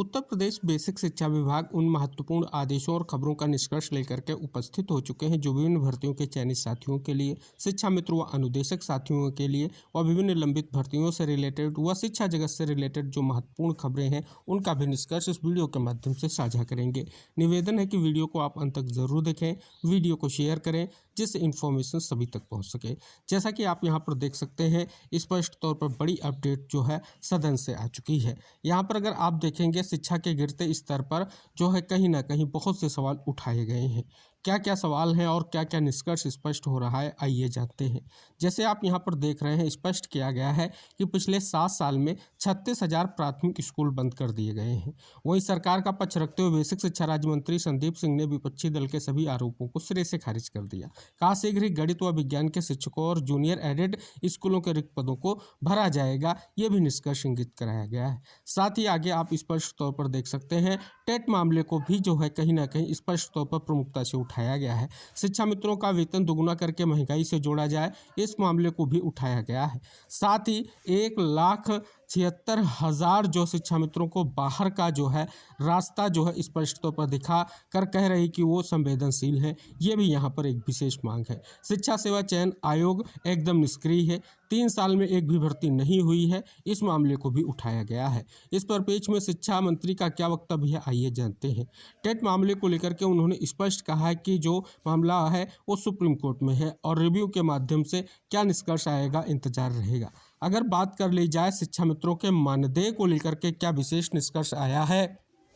Uttar Pradesh basic शिक्षा विभाग उन महत्वपूर्ण आदेशों और खबरों का निष्कर्ष लेकर के उपस्थित हो चुके हैं जो विभिन्न भर्तियों के चयनित साथियों के लिए, शिक्षा मित्रों व अनुदेशक साथियों के लिए व विभिन्न लंबित भर्तियों से रिलेटेड व शिक्षा जगत से रिलेटेड जो महत्वपूर्ण खबरें हैं उनका भी निष्कर्ष इस वीडियो के माध्यम से साझा करेंगे। निवेदन है कि वीडियो को आप अंत तक जरूर देखें, वीडियो को शेयर करें जिससे इन्फॉर्मेशन सभी तक पहुंच सके। जैसा कि आप यहां पर देख सकते हैं, स्पष्ट तौर पर बड़ी अपडेट जो है सदन से आ चुकी है। यहां पर अगर आप देखेंगे शिक्षा के गिरते स्तर पर जो है कहीं ना कहीं बहुत से सवाल उठाए गए हैं। क्या क्या सवाल हैं और क्या क्या निष्कर्ष स्पष्ट हो रहा है, आइए जानते हैं। जैसे आप यहां पर देख रहे हैं, स्पष्ट किया गया है कि पिछले 7 साल में 36,000 प्राथमिक स्कूल बंद कर दिए गए हैं। वहीं सरकार का पक्ष रखते हुए बेसिक शिक्षा राज्य मंत्री संदीप सिंह ने विपक्षी दल के सभी आरोपों को सिरे से खारिज कर दिया। कहा शीघ्र ही गणित व विज्ञान के शिक्षकों और जूनियर एडेड स्कूलों के रिक्त पदों को भरा जाएगा, ये भी निष्कर्ष इंगित कराया गया है। साथ ही आगे आप स्पष्ट तौर पर देख सकते हैं, टेट मामले को भी जो है कहीं ना कहीं स्पष्ट तौर पर प्रमुखता से उठाया गया है। शिक्षा मित्रों का वेतन दुगुना करके महंगाई से जोड़ा जाए, इस मामले को भी उठाया गया है। साथ ही 1,76,000 जो शिक्षा मित्रों को बाहर का जो है रास्ता जो है स्पष्ट तौर पर दिखा कर कह रही कि वो संवेदनशील है, ये भी यहाँ पर एक विशेष मांग है। शिक्षा सेवा चयन आयोग एकदम निष्क्रिय है, 3 साल में एक भी भर्ती नहीं हुई है, इस मामले को भी उठाया गया है। इस परिप्रेक्ष्य में शिक्षा मंत्री का क्या वक्तव्य है, आइए जानते हैं। टेट मामले को लेकर के उन्होंने स्पष्ट कहा है कि जो मामला है वो सुप्रीम कोर्ट में है और रिव्यू के माध्यम से क्या निष्कर्ष आएगा, इंतजार रहेगा। अगर बात कर ली जाए शिक्षा मित्रों के मानदेय को लेकर के क्या विशेष निष्कर्ष आया है,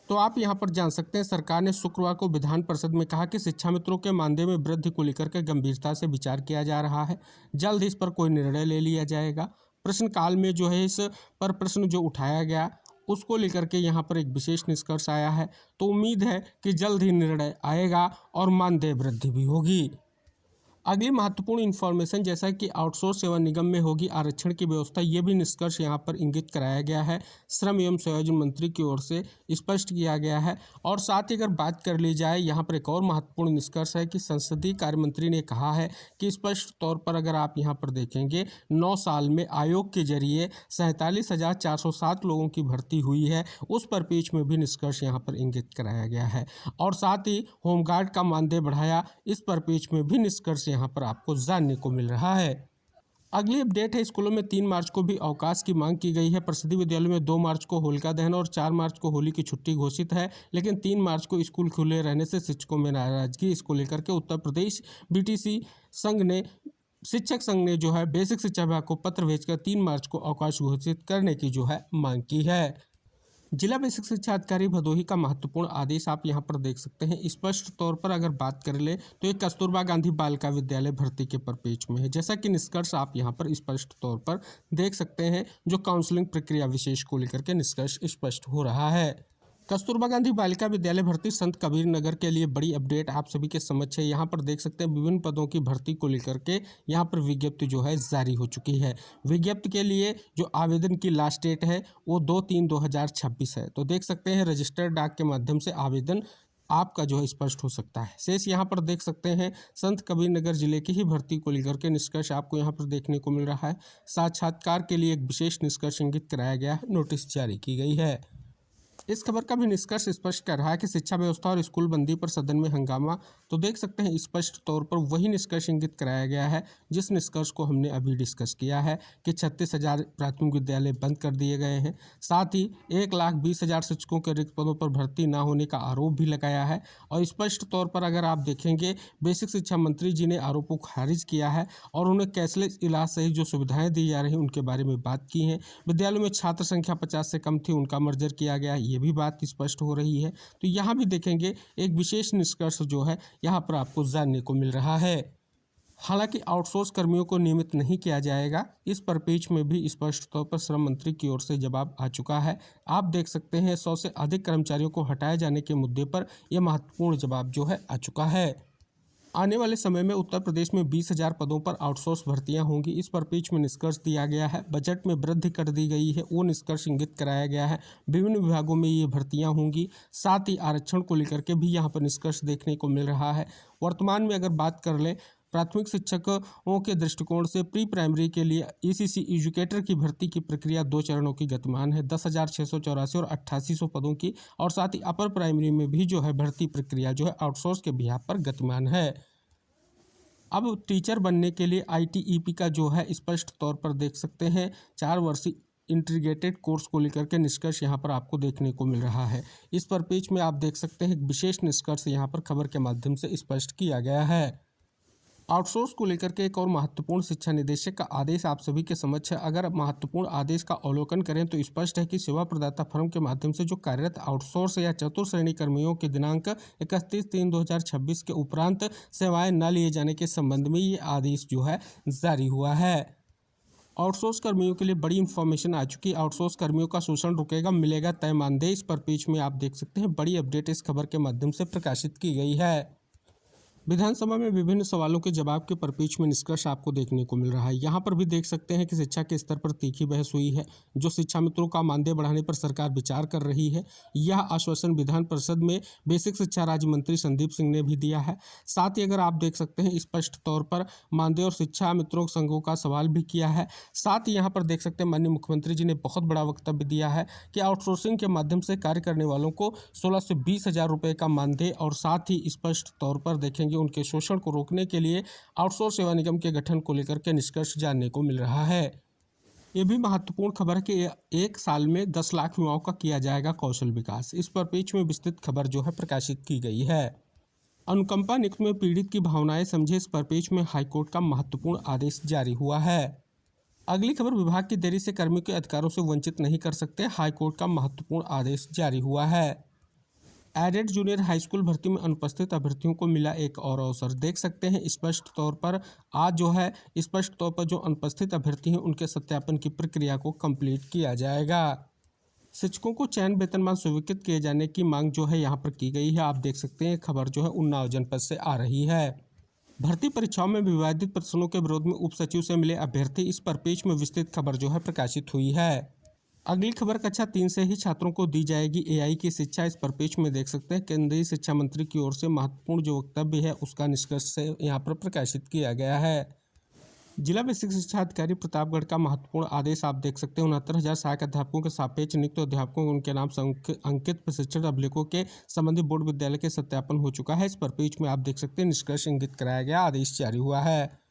तो आप यहां पर जान सकते हैं। सरकार ने शुक्रवार को विधान परिषद में कहा कि शिक्षा मित्रों के मानदेय में वृद्धि को लेकर के गंभीरता से विचार किया जा रहा है, जल्द इस पर कोई निर्णय ले लिया जाएगा। प्रश्नकाल में जो है इस पर प्रश्न जो उठाया गया उसको लेकर के यहाँ पर एक विशेष निष्कर्ष आया है, तो उम्मीद है कि जल्द ही निर्णय आएगा और मानदेय वृद्धि भी होगी। अगली महत्वपूर्ण इन्फॉर्मेशन, जैसा कि आउटसोर्स सेवा निगम में होगी आरक्षण की व्यवस्था, ये भी निष्कर्ष यहाँ पर इंगित कराया गया है। श्रम एवं संयोजन मंत्री की ओर से स्पष्ट किया गया है। और साथ ही अगर बात कर ली जाए, यहाँ पर एक और महत्वपूर्ण निष्कर्ष है कि संसदीय कार्य मंत्री ने कहा है कि स्पष्ट तौर पर अगर आप यहाँ पर देखेंगे 9 साल में आयोग के जरिए 47,407 लोगों की भर्ती हुई है, उस परिप्रेक्ष्य में भी निष्कर्ष यहाँ पर इंगित कराया गया है। और साथ ही होमगार्ड का मानदेय बढ़ाया, इस परिप्रेक्ष्य में भी निष्कर्ष यहाँ पर आपको जानने को मिल रहा है। अगली अपडेट है, स्कूलों में 3 मार्च को भी अवकाश की मांग की गई है। प्रसिद्धि विद्यालयों में 2 मार्च को होलिका दहन और 4 मार्च को होली की छुट्टी घोषित है, लेकिन 3 मार्च को स्कूल खुले रहने से शिक्षकों में नाराजगी। इसको लेकर के उत्तर प्रदेश बीटीसी संघ ने शिक्षक संघ ने जो है बेसिक शिक्षा विभाग को पत्र भेजकर 3 मार्च को अवकाश घोषित करने की जो है मांग की है। जिला बेसिक शिक्षा अधिकारी भदोही का महत्वपूर्ण आदेश आप यहां पर देख सकते हैं। स्पष्ट तौर पर अगर बात कर ले तो ये कस्तूरबा गांधी बालिका विद्यालय भर्ती के परिप्रेक्ष्य में है। जैसा कि निष्कर्ष आप यहां पर स्पष्ट तौर पर देख सकते हैं, जो काउंसलिंग प्रक्रिया विशेष को लेकर के निष्कर्ष स्पष्ट हो रहा है। कस्तूरबा गांधी बालिका विद्यालय भर्ती संत कबीर नगर के लिए बड़ी अपडेट आप सभी के समक्ष है। यहाँ पर देख सकते हैं विभिन्न पदों की भर्ती को लेकर के यहाँ पर विज्ञप्ति जो है जारी हो चुकी है। विज्ञप्ति के लिए जो आवेदन की लास्ट डेट है वो 2/3/2026 है। तो देख सकते हैं रजिस्टर्ड डाक के माध्यम से आवेदन आपका जो है स्पष्ट हो सकता है। शेष यहाँ पर देख सकते हैं संत कबीर नगर जिले की ही भर्ती को लेकर के निष्कर्ष आपको यहाँ पर देखने को मिल रहा है। साक्षात्कार के लिए एक विशेष निष्कर्ष इंगित कराया गया है, नोटिस जारी की गई है। इस खबर का भी निष्कर्ष स्पष्ट कर रहा है कि शिक्षा व्यवस्था और स्कूल बंदी पर सदन में हंगामा। तो देख सकते हैं स्पष्ट तौर पर वही निष्कर्ष इंगित कराया गया है जिस निष्कर्ष को हमने अभी डिस्कस किया है कि 36,000 प्राथमिक विद्यालय बंद कर दिए गए हैं। साथ ही 1,20,000 शिक्षकों के रिक्त पदों पर भर्ती न होने का आरोप भी लगाया है। और स्पष्ट तौर पर अगर आप देखेंगे, बेसिक शिक्षा मंत्री जी ने आरोपों को खारिज किया है और उन्हें कैशलेस इलाज सहित जो सुविधाएं दी जा रही हैं उनके बारे में बात की है। विद्यालयों में छात्र संख्या 50 से कम थी, उनका मर्जर किया गया, ये भी बात स्पष्ट हो रही है। तो यहाँ भी देखेंगे एक विशेष निष्कर्ष जो है यहाँ पर आपको जानने को मिल रहा है। हालांकि आउटसोर्स कर्मियों को नियमित नहीं किया जाएगा, इस परिप्रेक्ष्य में भी स्पष्ट तौर पर श्रम मंत्री की ओर से जवाब आ चुका है। आप देख सकते हैं 100 से अधिक कर्मचारियों को हटाए जाने के मुद्दे पर यह महत्वपूर्ण जवाब जो है आ चुका है। आने वाले समय में उत्तर प्रदेश में 20,000 पदों पर आउटसोर्स भर्तियां होंगी, इस परिप्रेक्ष्य में निष्कर्ष दिया गया है। बजट में वृद्धि कर दी गई है, वो निष्कर्ष इंगित कराया गया है। विभिन्न विभागों में ये भर्तियां होंगी। साथ ही आरक्षण को लेकर के भी यहाँ पर निष्कर्ष देखने को मिल रहा है। वर्तमान में अगर बात कर लें, प्राथमिक शिक्षकों के दृष्टिकोण से प्री प्राइमरी के लिए ईसीसी एजुकेटर की भर्ती की प्रक्रिया 2 चरणों की गतिमान है, 10,684 और 8800 पदों की। और साथ ही अपर प्राइमरी में भी जो है भर्ती प्रक्रिया जो है आउटसोर्स के बिहाफ पर गतिमान है। अब टीचर बनने के लिए ITEP का जो है स्पष्ट तौर पर देख सकते हैं 4 वर्षीय इंटीग्रेटेड कोर्स को लेकर के निष्कर्ष यहाँ पर आपको देखने को मिल रहा है। इस पर पेज में आप देख सकते हैं एक विशेष निष्कर्ष यहाँ पर खबर के माध्यम से स्पष्ट किया गया है। आउटसोर्स को लेकर के एक और महत्वपूर्ण शिक्षा निदेशक का आदेश आप सभी के समक्ष है। अगर महत्वपूर्ण आदेश का अवलोकन करें तो स्पष्ट है कि सेवा प्रदाता फर्म के माध्यम से जो कार्यरत आउटसोर्स या चतुर्थ श्रेणी कर्मियों के दिनांक 31/3/2026 के उपरांत सेवाएं न लिए जाने के संबंध में ये आदेश जो है जारी हुआ है। आउटसोर्स कर्मियों के लिए बड़ी इंफॉर्मेशन आ चुकी है। आउटसोर्स कर्मियों का शोषण रुकेगा, मिलेगा तय मानदेय। इस पर पेज में आप देख सकते हैं बड़ी अपडेट इस खबर के माध्यम से प्रकाशित की गई है। विधानसभा में विभिन्न सवालों के जवाब के परिपेक्ष में निष्कर्ष आपको देखने को मिल रहा है। यहाँ पर भी देख सकते हैं कि शिक्षा के स्तर पर तीखी बहस हुई है। जो शिक्षा मित्रों का मानदेय बढ़ाने पर सरकार विचार कर रही है, यह आश्वासन विधान परिषद में बेसिक शिक्षा राज्य मंत्री संदीप सिंह ने भी दिया है। साथ ही अगर आप देख सकते हैं स्पष्ट तौर पर मानदेय और शिक्षा मित्रों संघों का सवाल भी किया है। साथ ही यहाँ पर देख सकते हैं माननीय मुख्यमंत्री जी ने बहुत बड़ा वक्तव्य दिया है कि आउटसोर्सिंग के माध्यम से कार्य करने वालों को 16 से 20 हज़ार रुपये का मानदेय और साथ ही स्पष्ट तौर पर देखेंगे उनके शोषण को रोकने के लिए आउटसोर्स सेवा निगम के गठन को लेकर के निष्कर्ष जानने को मिल रहा है। ये भी महत्वपूर्ण खबर है कि 1 साल में 10 लाख युवाओं का किया जाएगा कौशल विकास। इस पर पेज में विस्तृत खबर जो है प्रकाशित की गई है। अनुकंपा नियुक्त में पीड़ित की भावनाएं समझे, इस पर पेज में हाईकोर्ट का महत्वपूर्ण आदेश जारी हुआ है। अगली खबर, विभाग की देरी से कर्मियों के अधिकारों से वंचित नहीं कर सकते, हाईकोर्ट का महत्वपूर्ण आदेश जारी हुआ है। एडेड जूनियर हाई स्कूल भर्ती में अनुपस्थित अभ्यर्थियों को मिला एक और अवसर। देख सकते हैं स्पष्ट तौर पर आज जो है स्पष्ट तौर पर जो अनुपस्थित अभ्यर्थी हैं उनके सत्यापन की प्रक्रिया को कंप्लीट किया जाएगा। शिक्षकों को चयन वेतनमान स्वीकृत किए जाने की मांग जो है यहाँ पर की गई है। आप देख सकते हैं खबर जो है उन्नाव जनपद से आ रही है। भर्ती परीक्षाओं में विवादित प्रश्नों के विरोध में उप सचिव से मिले अभ्यर्थी, इस पर पेज में विस्तृत खबर जो है प्रकाशित हुई है। अगली खबर, कक्षा 3 से ही छात्रों को दी जाएगी AI की शिक्षा। इस पर पेज में देख सकते हैं केंद्रीय शिक्षा मंत्री की ओर से महत्वपूर्ण जो वक्तव्य है उसका निष्कर्ष से यहाँ पर प्रकाशित किया गया है। जिला बेसिक शिक्षा अधिकारी प्रतापगढ़ का महत्वपूर्ण आदेश आप देख सकते हैं 69,000 सहायक अध्यापकों के सापेक्ष नियुक्त अध्यापकों को उनके नाम से अंकित प्रशिक्षण अभिलेखों के संबंधित बोर्ड विद्यालय के सत्यापन हो चुका है। इस पर पेज में आप देख सकते हैं निष्कर्ष इंगित कराया गया, आदेश जारी हुआ है।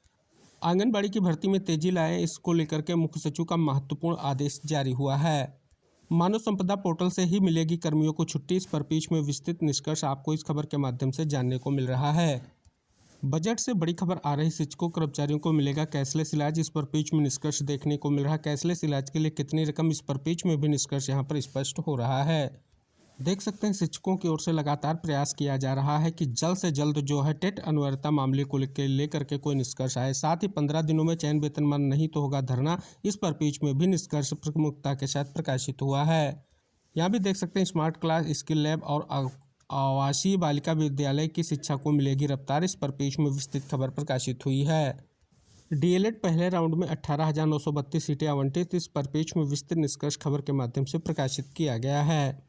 आंगनबाड़ी की भर्ती में तेजी लाए, इसको लेकर के मुख्य सचिव का महत्वपूर्ण आदेश जारी हुआ है। मानव संपदा पोर्टल से ही मिलेगी कर्मियों को छुट्टी, इस पर पेज में विस्तृत निष्कर्ष आपको इस खबर के माध्यम से जानने को मिल रहा है। बजट से बड़ी खबर आ रही, शिक्षकों कर्मचारियों को मिलेगा कैशलेस इलाज, इस पर पेज में निष्कर्ष देखने को मिल रहा है। कैशलेस इलाज के लिए कितनी रकम, इस पर पेज में भी निष्कर्ष यहाँ पर स्पष्ट हो रहा है। देख सकते हैं शिक्षकों की ओर से लगातार प्रयास किया जा रहा है कि जल्द से जल्द जो है टेट अनिवार्यता मामले को लेकर के कोई निष्कर्ष आए। साथ ही 15 दिनों में चयन वेतनमान नहीं तो होगा धरना, इस पर पेज में भी निष्कर्ष प्रमुखता के साथ प्रकाशित हुआ है। यहाँ भी देख सकते हैं स्मार्ट क्लास, स्किल लैब और आवासीय बालिका विद्यालय की शिक्षा को मिलेगी रफ्तार, इस पर पेज में विस्तृत खबर प्रकाशित हुई है। DLED पहले राउंड में 18,932 सीटें आवंटित, इस पर पेज में विस्तृत निष्कर्ष खबर के माध्यम से प्रकाशित किया गया है।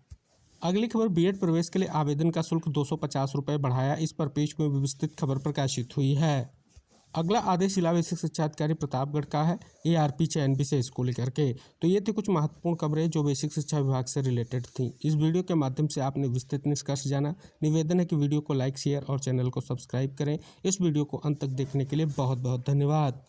अगली खबर, BEd प्रवेश के लिए आवेदन का शुल्क 250 रुपये बढ़ाया, इस पर पेज में विस्तृत खबर प्रकाशित हुई है। अगला आदेश जिला बेसिक शिक्षा अधिकारी प्रतापगढ़ का है ARP चयन विशेष को लेकर के। तो ये थी कुछ महत्वपूर्ण खबरें जो बेसिक शिक्षा विभाग से रिलेटेड थी। इस वीडियो के माध्यम से आपने विस्तृत निष्कर्ष जाना। निवेदन है कि वीडियो को लाइक, शेयर और चैनल को सब्सक्राइब करें। इस वीडियो को अंत तक देखने के लिए बहुत बहुत धन्यवाद।